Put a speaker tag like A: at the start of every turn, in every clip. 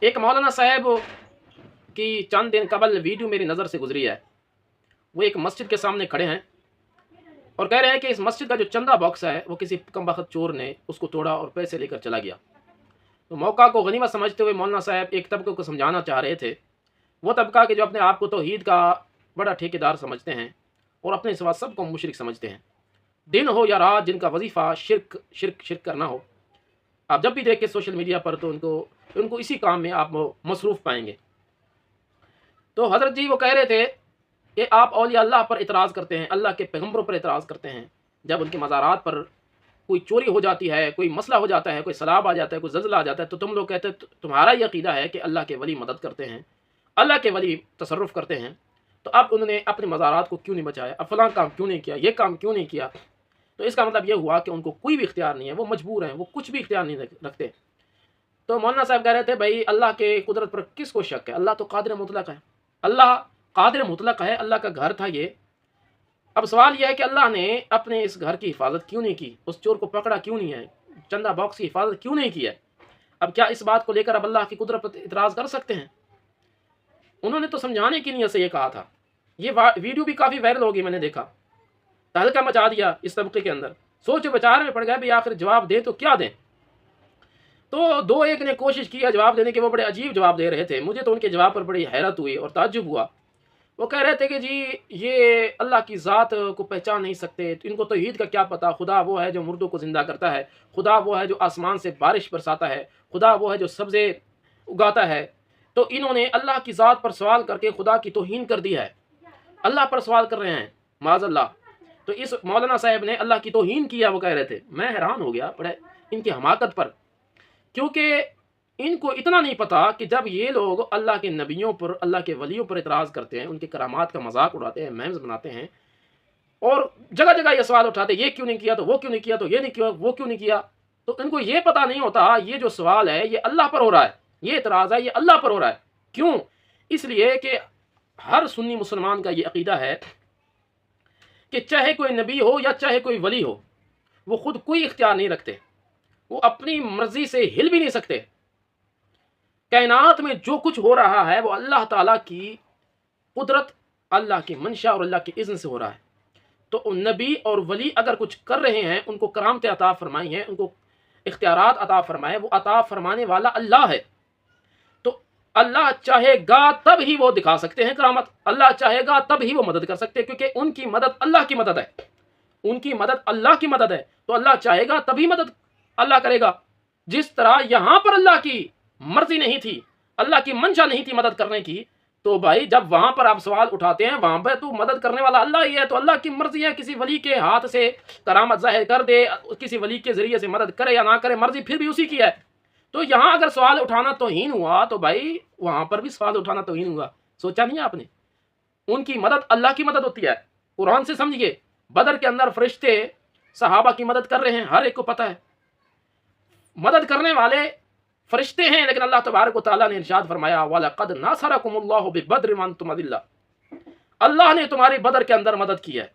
A: एक मौलाना साहब की चंद दिन कबल वीडियो मेरी नज़र से गुजरी है। वो एक मस्जिद के सामने खड़े हैं और कह रहे हैं कि इस मस्जिद का जो चंदा बॉक्स है वो किसी कमबख्त चोर ने उसको तोड़ा और पैसे लेकर चला गया। तो मौका को गनीमत समझते हुए मौलाना साहब एक तबके को समझाना चाह रहे थे, वो तबका कि जो अपने आप को तौहीद का बड़ा ठेकेदार समझते हैं और अपने सिवा सबको मुशरिक समझते हैं। दिन हो या रात जिनका वजीफ़ा शिरक शिरक शिरक करना हो, आप जब भी देखें सोशल मीडिया पर तो उनको इसी काम में आप मसरूफ़ पाएंगे। तो हज़रत जी वो कह रहे थे कि आप औलिया अल्लाह पर इतराज़ करते हैं, अल्लाह के पैगम्बरों पर इतराज़ करते हैं। जब उनके मज़ारात पर कोई चोरी हो जाती है, कोई मसला हो जाता है, कोई सैलाब आ जाता है, कोई ज़ल्ज़ला आ जाता है, तो तुम लोग कहते हैं तुम्हारा ये अक़ीदा है कि अल्लाह के वली मदद करते हैं, अल्लाह के वली तसर्रुफ़ करते हैं। तो अब उन्होंने अपने मज़ारात को क्यों नहीं बचाया, अब फ़लाँ काम क्यों नहीं किया, ये काम क्यों नहीं किया। तो इसका मतलब ये हुआ कि उनको कोई भी इख्तियार नहीं है, वो मजबूर हैं, वो कुछ भी इख्तियार नहीं रखते। तो मौलाना साहब कह रहे थे भाई अल्लाह के कुदरत पर किसको शक है, अल्लाह तो कादिर मुतलक है, अल्लाह कादिर मुतलक है, अल्लाह का घर था ये। अब सवाल यह है कि अल्लाह ने अपने इस घर की हिफाजत क्यों नहीं की, उस चोर को पकड़ा क्यों नहीं है, चंदा बॉक्स की हिफाजत क्यों नहीं की है। अब क्या इस बात को लेकर अब अल्लाह की कुदरत पर इतराज़ कर सकते हैं। उन्होंने तो समझाने की नीयत से ये कहा था। ये वीडियो भी काफ़ी वायरल होगी, मैंने देखा, तहलका मचा दिया इस तबके के अंदर। सोच विचार में पड़ गया भाई आखिर जवाब दें तो क्या दें। तो दो एक ने कोशिश किया जवाब देने के, वो बड़े अजीब जवाब दे रहे थे। मुझे तो उनके जवाब पर बड़ी हैरत हुई और ताज्जुब हुआ। वो कह रहे थे कि जी ये अल्लाह की ज़ात को पहचान नहीं सकते, तो इनको तौहीद का क्या पता, खुदा वो है जो मुर्दों को ज़िंदा करता है, खुदा वो है जो आसमान से बारिश बरसाता है, खुदा वो है जो सब्ज़े उगाता है। तो इन्होंने अल्लाह की ज़ात पर सवाल करके खुदा की तौहीन कर दी है, अल्लाह पर सवाल कर रहे हैं माज़अल्लाह। तो इस मौलाना साहब ने अल्लाह की तौहीन किया, वो कह रहे थे। मैं हैरान हो गया बड़े इनकी हमाकत पर, क्योंकि इनको इतना नहीं पता कि जब ये लोग अल्लाह के नबियों पर, अल्लाह के वलियों पर इतराज़ करते हैं, उनके करामात का मजाक उड़ाते हैं, मेम्स बनाते हैं और जगह जगह ये सवाल उठाते हैं, ये क्यों नहीं किया, तो वो क्यों नहीं किया, तो ये नहीं किया, वो क्यों नहीं किया। तो इनको ये पता नहीं होता ये जो सवाल है ये अल्लाह पर हो रहा है, ये इतराज़ है ये अल्लाह पर हो रहा है। क्यों? इसलिए कि हर सुन्नी मुसलमान का ये अक़ीदा है कि चाहे कोई नबी हो या चाहे कोई वली हो, वो खुद कोई इख्तियार नहीं रखते, वो अपनी मर्जी से हिल भी नहीं सकते। कायनात में जो कुछ हो रहा है वो अल्लाह ताला की कुदरत, अल्लाह की मंशा और अल्लाह की इज़्न से हो रहा है। तो नबी और वली अगर कुछ कर रहे हैं, उनको करामतें अता फरमाई हैं, उनको इख्तियारात अता फरमाए, वो अता फरमाने वाला अल्लाह है। तो अल्लाह चाहेगा तब ही वो दिखा सकते हैं करामत, अल्लाह चाहेगा तब ही वो मदद कर सकते हैं, क्योंकि उनकी मदद अल्लाह की मदद है, उनकी मदद अल्लाह की मदद है। तो अल्लाह चाहेगा तभी मदद अल्लाह करेगा। जिस तरह यहां पर अल्लाह की मर्जी नहीं थी, अल्लाह की मंशा नहीं थी मदद करने की, तो भाई जब वहां पर आप सवाल उठाते हैं वहां पर तो मदद करने वाला अल्लाह ही है। तो अल्लाह की मर्जी है किसी वली के हाथ से करामत जाहिर कर दे, किसी वली के जरिए से मदद करे या ना करे, मर्जी फिर भी उसी की है। तो यहां अगर सवाल उठाना तौहीन हुआ तो भाई वहां पर भी सवाल उठाना तौहीन हुआ। सोचा नहीं आपने? उनकी मदद अल्लाह की मदद होती है। कुरान से समझिए, बदर के अंदर फरिश्ते सहाबा की मदद कर रहे हैं, हर एक को पता है मदद करने वाले फरिश्ते हैं। लेकिन अल्लाह तबारक व तआला ने इरशाद फरमाया वलक़द नसरकुमुल्लाहु बिबद्र व अंतुम अज़िल्ला, अल्लाह ने तुम्हारी बदर के अंदर मदद की है।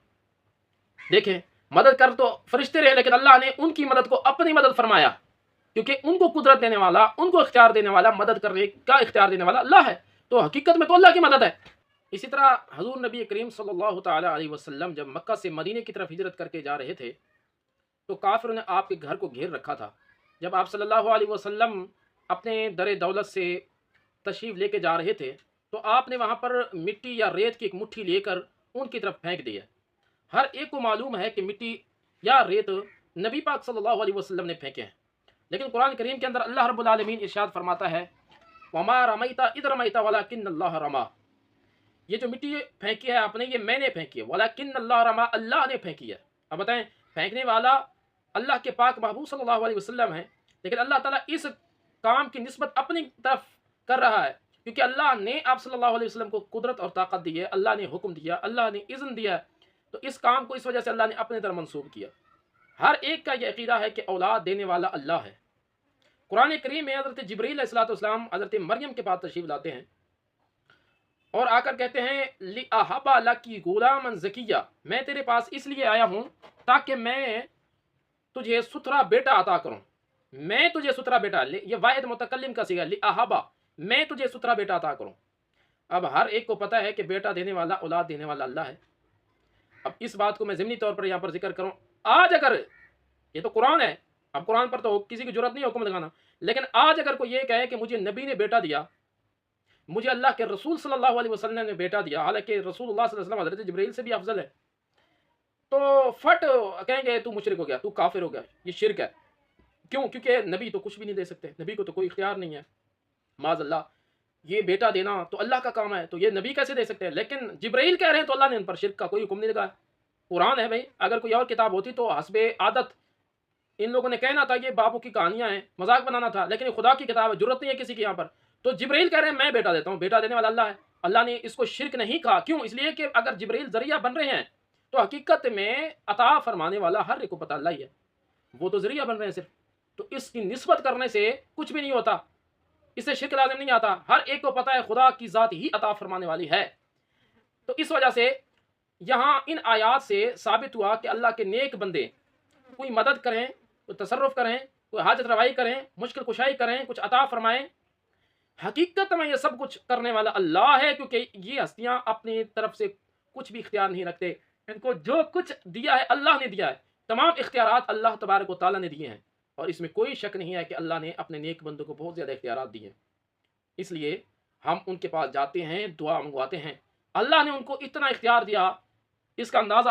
A: देखें, मदद कर तो फरिश्ते रहे, लेकिन अल्लाह ने उनकी मदद को अपनी मदद फरमाया, क्योंकि उनको कुदरत देने वाला, उनको इख्तियार देने वाला, मदद करने का इख्तियार देने वाला अल्लाह है। तो हकीकत में तो अल्लाह की मदद है। इसी तरह हजूर नबी करीम सल्लल्लाहु तआला अलैहि वसल्लम जब मक्का से मदीने की तरफ हिजरत करके जा रहे थे तो काफिरों ने आपके घर को घेर रखा था। जब आप सल्लल्लाहु अलैहि वसल्लम अपने दर दौलत से तशरीफ़ लेके जा रहे थे तो आपने वहाँ पर मिट्टी या रेत की एक मुट्ठी लेकर उनकी तरफ फेंक दी है। हर एक को मालूम है कि मिट्टी या रेत नबी पाक सल्लल्लाहु अलैहि वसल्लम ने फेंके हैं, लेकिन कुरान करीम के अंदर अल्लाह रब्बुल आलमीन इरशाद फरमाता है वमा रमैता इज़ रमैता वलाकिन्नल्लाह रमा, ये जो मिट्टी फेंकी है आपने ये मैंने फेंकी है, वलाकिन्नल्लाह रमा, अल्लाह ने फेंकी है। अब बताएं, फेंकने वाला अल्लाह के पाक महबूब सल्लल्लाहु अलैहि वसल्लम है, लेकिन अल्लाह ताला इस काम की निस्बत अपनी तरफ कर रहा है, क्योंकि अल्लाह ने आप सल्लल्लाहु अलैहि वसल्लम को कुदरत और ताकत दी है, अल्लाह ने हुक्म दिया, अल्लाह ने इज़्न दिया, तो इस काम को इस वजह से अल्लाह ने अपने तरफ मंसूब किया। हर एक का यह अकीदा है कि औलाद देने वाला अल्लाह है। कुरान करीम में हज़रत जिब्रील अलैहिस्सलाम हज़रत मरियम के पास तशरीफ़ लाते हैं और आकर कहते हैं लि अहबा लकी गुलामन ज़किया, मैं तेरे पास इसलिए आया हूँ ताकि मैं तुझे सुथरा बेटा अता करूँ, मैं तुझे सुथरा बेटा, ये वाहिद मुतकल्लिम का सीगा लि अहबा, میں تجھے ستھرا بیٹا عطا کروں۔ اب ہر ایک کو پتہ ہے کہ بیٹا دینے والا، اولاد دینے والا اللہ ہے۔ اب اس بات کو میں ضمنی طور پر یہاں پر ذکر کروں، آج اگر یہ تو قرآن ہے، اب قرآن پر تو کسی کی ضرورت نہیں حکم لگانا، لیکن آج اگر کوئی یہ کہے کہ مجھے نبی نے بیٹا دیا، مجھے اللہ کے رسول صلی اللہ علیہ وسلم نے بیٹا دیا، حالانکہ رسول اللہ صلی اللہ علیہ وسلم حضرت جبرائیل سے بھی افضل ہے، تو فٹ کہیں گے تو مشرک ہو گیا، تو کافر ہو گیا، یہ شرک ہے۔ کیوں؟ کیونکہ نبی تو کچھ بھی نہیں دے سکتے، نبی کو تو کوئی اختیار نہیں ہے، معاذ اللہ۔ یہ بیٹا دینا تو اللہ کا کام ہے، تو یہ نبی کیسے دے سکتے ہیں؟ لیکن جبرائیل کہہ رہے ہیں تو اللہ نے ان پر شرک کا کوئی حکم نہیں لگایا۔ قرآن ہے بھائی، اگر کوئی اور کتاب ہوتی تو حسب عادت ان لوگوں نے کہنا تھا یہ بابوں کی کہانیاں ہیں، مذاق بنانا تھا، لیکن یہ خدا کی کتاب ہے، ضرورت نہیں ہے کسی کی یہاں پر۔ تو جبرائیل کہہ رہے ہیں میں بیٹا دیتا ہوں، بیٹا دینے والا اللہ ہے، اللہ نے اس کو شرک نہیں کہا۔ کیوں؟ اس لیے کہ اگر جبرائیل ذریعہ بن رہے ہیں تو حقیقت میں عطا فرمانے والا ہر ایک کو پتہ اللہ ہی ہے، وہ تو ذریعہ بن رہے ہیں صرف، تو اس کی نسبت کرنے سے کچھ بھی نہیں ہوتا، اس سے شرک لازم نہیں آتا، ہر ایک کو پتہ ہے خدا کی ذات ہی عطا فرمانے والی ہے۔ تو اس وجہ سے یہاں ان آیات سے ثابت ہوا کہ اللہ کے نیک بندے کوئی مدد کریں، کوئی تصرف کریں، کوئی حاجت روائی کریں، مشکل کشائی کریں، کچھ عطا فرمائیں، حقیقت میں یہ سب کچھ کرنے والا اللہ ہے، کیونکہ یہ ہستیاں اپنی طرف سے کچھ بھی اختیار نہیں رکھتے، ان کو جو کچھ دیا ہے اللہ نے دیا ہے، تمام اختیارات اللہ تبارک و تعالیٰ نے دیے ہیں، اور اس میں کوئی شک نہیں ہے کہ اللہ نے اپنے نیک بندوں کو بہت زیادہ اختیارات دیے ہیں۔ اس لیے ہم ان کے پاس جاتے ہیں، دعا منگواتے ہیں، اللہ نے ان کو اتنا اختیار دیا۔ اس کا اندازہ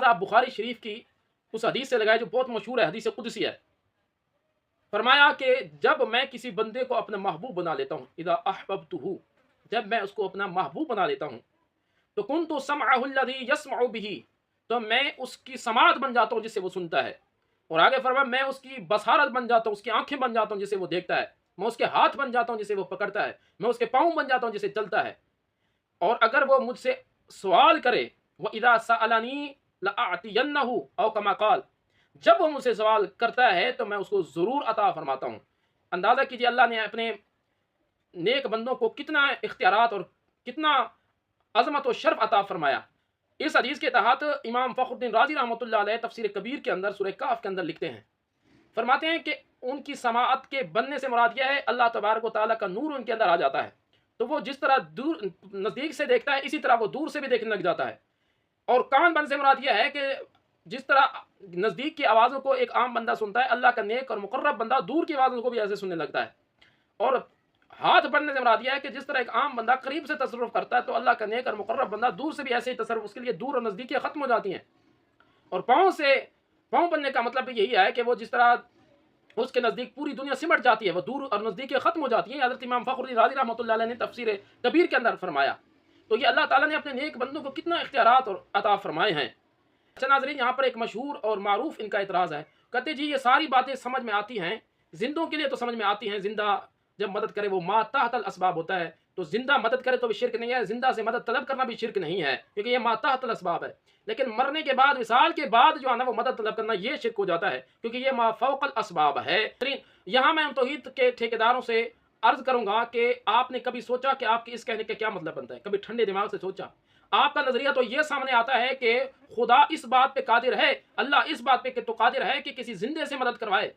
A: آپ بخاری شریف کی اس حدیث سے لگائے جو بہت مشہور ہے، حدیث قدسی ہے۔ فرمایا کہ جب میں کسی بندے کو اپنا محبوب بنا لیتا ہوں، اذا احببتہ، جب میں اس کو اپنا محبوب بنا لیتا ہوں، تو کنت سمعہ الذی یسمع بہ، تو میں اس کی سماعت بن جاتا ہوں جس سے وہ سنتا ہے، اور آگے فرمایا میں اس کی بصارت بن جاتا ہوں، اس کی آنکھیں بن جاتا ہوں جس سے وہ دیکھتا ہے، میں اس کے ہاتھ بن جاتا ہوں جسے وہ پکڑتا ہے، میں اس کے پاؤں بن جاتا ہوں جسے چلتا ہے، اور اگر وہ مجھ سے سوال کرے، وَإِذَا سَأَلَنِي لَأَعْطِيَنَّهُ او کما قال، جب وہ مجھ سے سوال کرتا ہے تو میں اس کو ضرور عطا فرماتا ہوں۔ اندازہ کیجیے اللہ نے اپنے نیک بندوں کو کتنا اختیارات اور کتنا عظمت و شرف عطا فرمایا۔ اس حدیث کے تحت امام فخر الدین رازی رحمۃ اللہ علیہ تفسیر کبیر کے اندر سورہ کہف کے اندر لکھتے ہیں، فرماتے ہیں کہ ان کی سماعت کے بننے سے مراد یہ ہے اللہ تبارک و تعالیٰ کا نور ان کے اندر آ جاتا ہے، تو وہ جس طرح دور نزدیک سے دیکھتا ہے اسی طرح وہ دور سے بھی دیکھنے لگ جاتا ہے۔ اور کان بن سے مراد یہ ہے کہ جس طرح نزدیک کی آوازوں کو ایک عام بندہ سنتا ہے، اللہ کا نیک اور مقرب بندہ دور کی آوازوں کو بھی ایسے سننے لگتا ہے۔ اور ہاتھ بننے سے مراد یہ ہے کہ جس طرح ایک عام بندہ قریب سے تصرف کرتا ہے تو اللہ کا نیک اور مقرب بندہ دور سے بھی ایسے ہی تصرف، اس کے لیے دور اور نزدیکیاں ختم ہو جاتی ہیں۔ اور پاؤں بننے کا مطلب بھی یہی ہے کہ وہ جس طرح اس کے نزدیک پوری دنیا سمٹ جاتی ہے، وہ دور اور نزدیکیاں ختم ہو جاتی ہیں۔ حضرت امام فخر الدین رازی رحمۃ اللہ علیہ نے تفسیر کبیر کے اندر فرمایا۔ تو یہ اللہ تعالیٰ نے اپنے نیک بندوں کو کتنا اختیارات اور عطا فرمائے ہیں۔ اچھا ناظرین، یہاں پر ایک مشہور اور معروف ان کا اعتراض ہے، کہتے جی یہ ساری باتیں سمجھ میں آتی ہیں، زندوں کے لیے تو سمجھ میں آتی ہیں، زندہ جب مدد کرے وہ ما تحت الاسباب ہوتا ہے، تو زندہ مدد کرے تو بھی شرک نہیں ہے، زندہ سے مدد طلب کرنا بھی شرک نہیں ہے، کیونکہ یہ ما تحت الاسباب ہے۔ لیکن مرنے کے بعد، وصال کے بعد جو ہے نا وہ مدد طلب کرنا یہ شرک ہو جاتا ہے، کیونکہ یہ ما فوق الاسباب ہے۔ یہاں میں توحید کے ٹھیکیداروں سے عرض کروں گا کہ آپ نے کبھی سوچا کہ آپ کے اس کہنے کا کیا مطلب بنتا ہے؟ کبھی ٹھنڈے دماغ سے سوچا؟ آپ کا نظریہ تو یہ سامنے آتا ہے کہ خدا اس بات پہ قادر ہے، اللہ اس بات پہ تو قادر ہے کہ کسی زندے سے مدد کروائے،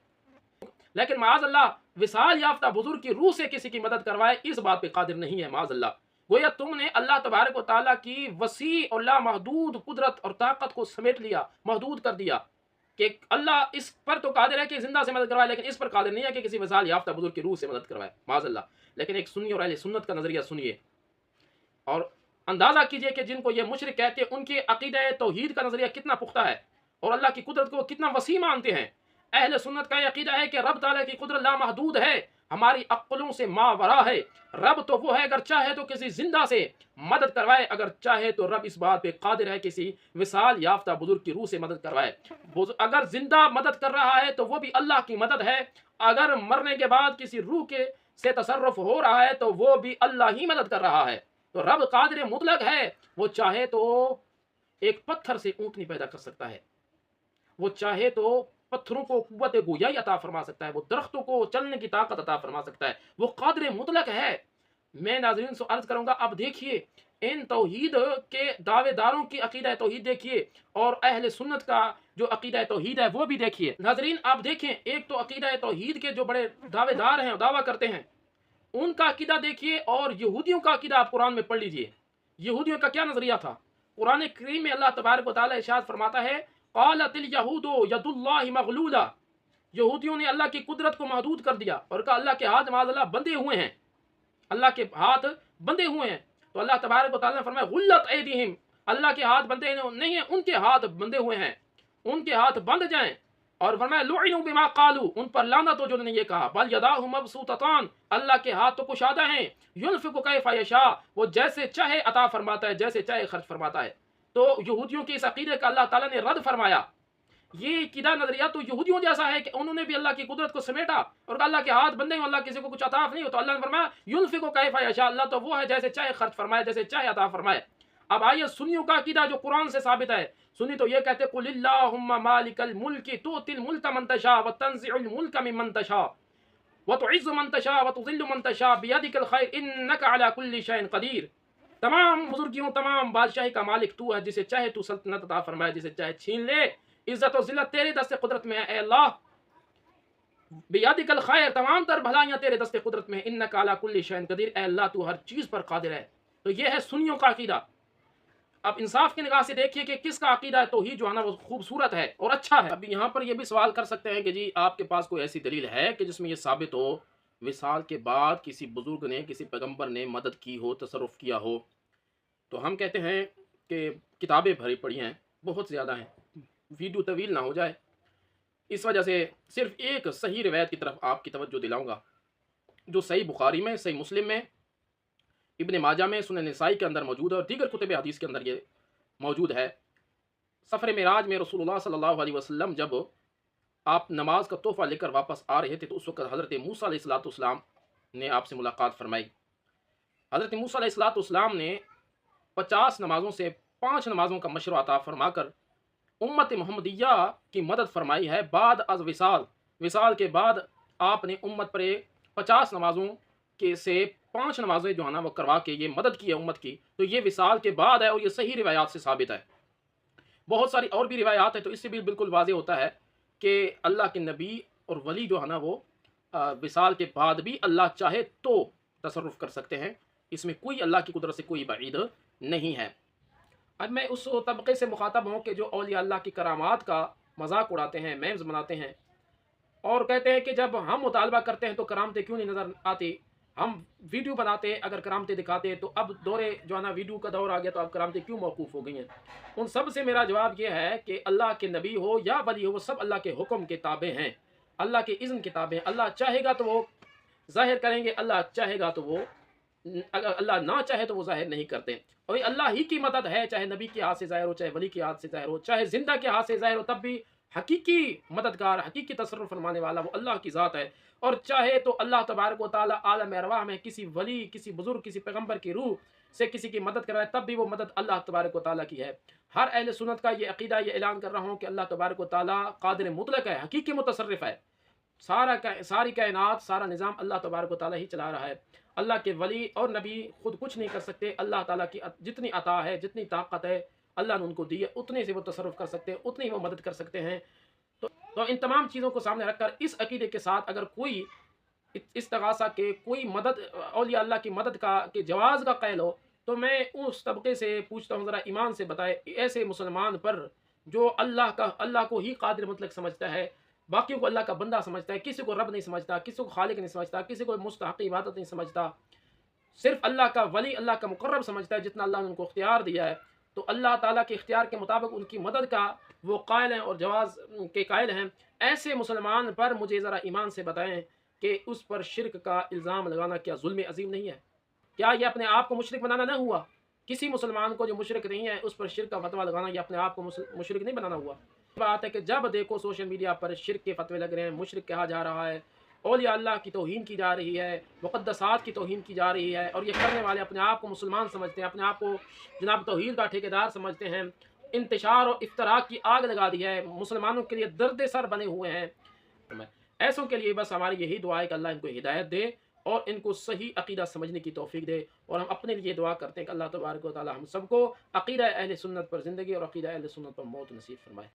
A: لیکن معاذ اللہ وصال یافتہ بزرگ کی روح سے کسی کی مدد کروائے اس بات پہ قادر نہیں ہے، معاذ اللہ۔ گویا تم نے اللہ تبارک و تعالیٰ کی وسیع اور لامحدود قدرت اور طاقت کو سمیٹ لیا، محدود کر دیا کہ اللہ اس پر تو قادر ہے کہ زندہ سے مدد کروائے، لیکن اس پر قادر نہیں ہے کہ کسی وصال یافتہ بزرگ کی روح سے مدد کروائے، معاذ اللہ۔ لیکن ایک سنی اور اہل سنت کا نظریہ سنیے اور اندازہ کیجئے کہ جن کو یہ مشرک کہتے ہیں ان کے عقیدہ توحید کا نظریہ کتنا پختہ ہے اور اللہ کی قدرت کو کتنا وسیع مانتے ہیں۔ اہل سنت کا یہ عقیدہ ہے کہ رب تعالیٰ کی قدرت لامحدود ہے، ہماری عقلوں سے ماورا ہے۔ رب تو وہ ہے اگر چاہے تو کسی زندہ سے مدد کروائے، اگر چاہے تو رب اس بات پہ قادر ہے کسی وصال یافتہ بزرگ کی روح سے مدد کروائے۔ اگر زندہ مدد کر رہا ہے تو وہ بھی اللہ کی مدد ہے، اگر مرنے کے بعد کسی روح کے سے تصرف ہو رہا ہے تو وہ بھی اللہ ہی مدد کر رہا ہے۔ تو رب قادر مطلق ہے، وہ چاہے تو ایک پتھر سے اونٹنی پیدا کر سکتا ہے، وہ چاہے تو پتھروں کو قوت گویائی عطا فرما سکتا ہے، وہ درختوں کو چلنے کی طاقت عطا فرما سکتا ہے، وہ قادر مطلق ہے۔ میں ناظرین سے عرض کروں گا، اب دیکھیے ان توحید کے دعوے داروں کی عقیدہ توحید دیکھیے اور اہل سنت کا جو عقیدہ توحید ہے وہ بھی دیکھیے۔ ناظرین آپ دیکھیں، ایک تو عقیدہ توحید کے جو بڑے دعوے دار ہیں، دعویٰ کرتے ہیں ان का अकीदा देखिए और यहूदियों का अकीदा आप कुरान में पढ़ लीजिए। यहूदियों का क्या नज़रिया था? कुरान करीम में अल्लाह तबारक व तआला इरशाद फरमाता है, क़ालतिल यहूदु यदुल्लाहि मग़लूला, यहूदियों ने अल्लाह की कुदरत को महदूद कर दिया और कहा अल्लाह के हाथ माज़अल्लाह बंधे हुए हैं, अल्लाह के हाथ बंधे हुए हैं। तो अल्लाह तबारक व तआला ने फरमाया गुल्लत ऐदीहिम, अल्लाह के हाथ बंधे नहीं हैं, उनके हाथ बंधे हुए हैं, उनके हाथ बंध जाएं। और फरमाया लुइनु बिमा कालू, उन पर लानत हो जो उन्होंने ये कहा। बल यदाहु मबसूततान, अल्लाह के हाथ तो कुशादा हैं, युनफिकु कैफा यशा, वो जैसे चाहे अता फरमाता है, जैसे चाहे खर्च फरमाता है। तो यहूदियों के इस अकीदे का अल्लाह ताला ने रद्द फरमाया। ये कीदा नजरिया तो यहूदियों जैसा है कि उन्होंने भी अल्लाह की कुदरत को समेटा और अल्लाह के हाथ बंधे हैं, अल्लाह किसी को कुछ अता नहीं हो। तो अल्लाह ने फरमाया युनफिकु कैफा यशा, अल्लाह तो वो है जैसे चाहे खर्च फरमाए, जैसे चाहे अता फरमाए। अब आइए सुन्नियों का अकीदा जो कुरान से साबित है। सुन्नी तो ये कहते कुलिल्लाहुम्मा मालिकल मुल्की तुतिल मुल्का मन तशा व तंज़िउल मुल्का मिम्मन तशा व तुइज़्ज़ु मन तशा व तुज़िल्लु मन तशा बियदिकल खैर इन्नका अला कुल्ली शैइन क़दीर। तमाम बुजुर्गियों, तमाम बादशाही का मालिक तू है, जिसे चाहे तू सल्तनत अता फरमाए, जिसे चाहे छीन ले। इज्जत और जिल्लत तेरे दस्ते कुदरत में है ए अल्लाह। बियदिकल खैर, तमाम तर भलाइयां तेरे दस्ते कुदरत में है। इन्नका अला कुल्ली शैइन क़दीर, ए अल्लाह तू हर चीज़ पर कादिर है। तो ये है सुन्नियों का अकीदा। अब इंसाफ की निगाह से देखिए कि किसका अकीदा है तौहीद जो है ना वो खूबसूरत है और अच्छा है। अब यहाँ पर ये भी सवाल कर सकते हैं कि जी आपके पास कोई ऐसी दलील है कि जिसमें ये साबित हो विसाल के बाद किसी बुजुर्ग ने, किसी पैगंबर ने मदद की हो, तसर्रुफ़ किया हो। तो हम कहते हैं कि किताबें भरी पड़ी हैं, बहुत ज़्यादा हैं, वीडियो तवील ना हो जाए, इस वजह से सिर्फ एक सही रिवायत की तरफ आपकी तवज्जो दिलाऊँगा जो सही बुखारी में, सही मुस्लिम में, इब्न माजा में, सुनन नसाई के अंदर मौजूद है और दीगर कुतुब हदीस के अंदर ये मौजूद है। सफ़र मेराज में रसूलुल्लाह सल्लल्लाहु अलैहि वसल्लम जब आप नमाज का तोहफ़ा लेकर वापस आ रहे थे तो उस वक़्त हज़रत मूसा अलैहिस्सलाम ने आपसे मुलाकात फरमाई। हज़रत मूसा अलैहिस्सलाम ने 50 नमाज़ों से 5 नमाज़ों का मशवरा अता फरमाकर उम्मत मुहम्मदिया की मदद फरमाई है। बाद अज़ विसाल, विसाल के बाद आपने उम्मत पर 50 नमाज़ों के से 5 नमाज़ें जो है ना वो करवा के ये मदद की है उम्मत की। तो ये विसाल के बाद है और ये सही रिवायात से साबित है। बहुत सारी और भी रिवायात है, तो इससे भी बिल्कुल वाज़ेह होता है कि अल्लाह के नबी और वली जो है ना वो विसाल के बाद भी अल्लाह चाहे तो तसर्रुफ़ कर सकते हैं। इसमें कोई अल्लाह की कुदरत से कोई बईद नहीं है। अब मैं उस तबके से मुखातब हूँ कि जो औलिया अल्लाह की करामात का मजाक उड़ाते हैं, मेम्स बनाते हैं और कहते हैं कि जब हम मुतालबा करते हैं तो करामतें क्यों नहीं नज़र आती। हम वीडियो बनाते अगर करामतें दिखाते तो अब दौरे जो है ना वीडियो का दौर आ गया तो अब करामतें क्यों मौकूफ़ हो गई हैं। उन सब से मेरा जवाब यह है कि अल्लाह के नबी हो या वली हो वो सब अल्लाह के हुक्म के ताबे हैं, अल्लाह के इज़्न के ताबे हैं। अल्लाह चाहेगा तो वो ज़ाहिर करेंगे, अल्लाह चाहेगा तो वो, अगर अल्लाह ना चाहे तो वो ज़ाहिर नहीं करते। और अल्लाह ही की मदद है, चाहे नबी के हाथ से ज़ाहिर हो, चाहे वली के हाथ से ज़ाहिर हो, चाहे ज़िंदा के हाथ से ज़ाहिर हो, तब भी हकीकी मददगार, हकीकी तसर्रुफ़ फरमाने वाला वो अल्लाह की ज़ात है। और चाहे तो अल्लाह तबारक व तआला आलम अरवाह में किसी वली, किसी बुज़ुर्ग, किसी पैगंबर की रूह से किसी की मदद कराए, तब भी वो मदद अल्लाह तबारक व तआला की है। हर अहले सुन्नत का ये अक़ीदा, ये ऐलान कर रहा हूँ कि अल्लाह तबारक व तआला क़ादिर मुतलक है, हकीकी मुतसर्रिफ़ है। सारी कायनात, सारा निज़ाम अल्लाह तबारक व तआला ही चला रहा है। अल्लाह के वली और नबी खुद कुछ नहीं कर सकते। अल्लाह ताला की जितनी अता है, जितनी ताकत है अल्लाह ने उनको दी है, उतने से वो तसर्रुफ़ कर सकते हैं, उतनी वो मदद कर सकते हैं। तो इन तमाम चीज़ों को सामने रखकर इस अक़ीदे के साथ अगर कोई इस्तिग़ासा के, कोई मदद औलिया अल्लाह की मदद का के जवाज़ का क़ैल हो, तो मैं उस तबके से पूछता हूँ ज़रा ईमान से बताए ऐसे मुसलमान पर जो अल्लाह को ही क़ादिर मुतलक समझता है, बाकियों को अल्लाह का बंदा समझता है, किसी को रब नहीं समझता, किसी को खालिक नहीं समझता, किसी को मुस्तहक़ इबादत नहीं समझता, सिर्फ अल्लाह का वली, अल्लाह का मुक़र्रब समझता है जितना अल्लाह ने उनको इख्तियार दिया है। तो अल्लाह ताला के इख्तियार के मुताबिक उनकी मदद का वो कायल हैं और जवाज़ के कायल हैं। ऐसे मुसलमान पर मुझे ज़रा ईमान से बताएं कि उस पर शिरक का इल्ज़ाम लगाना क्या जुल्म अज़ीम नहीं है? क्या ये अपने आप को मुशरिक बनाना न हुआ? किसी मुसलमान को जो मुशरिक नहीं है उस पर शिरक का फतवा लगाना ये अपने आप को मुशरिक नहीं बनाना हुआ? बात है कि जब देखो सोशल मीडिया पर शिरक के फतवे लग रहे हैं, मुशरिक कहा जा रहा है, औलिया अल्लाह की तौहीन की जा रही है, मुक़द्दसात की तौहीन की जा रही है, और ये करने वाले अपने आप को मुसलमान समझते हैं, अपने आप को जनाब तौहीद का ठेकेदार समझते हैं, इंतशार और इफ्तराक की आग लगा दी है, मुसलमानों के लिए दर्द सर बने हुए हैं। ऐसों के लिए बस हमारी यही दुआ है कि अल्लाह इनको हिदायत दे और इनको सही अक़ीदा समझने की तौफ़ीक दे। और हम अपने लिए दुआ करते हैं कि अल्लाह तबारक व तआला हम सबको अक़ीदा अहले सुन्नत पर ज़िंदगी और अक़ीदा अहले सुन्नत पर मौत नसीब फरमाए।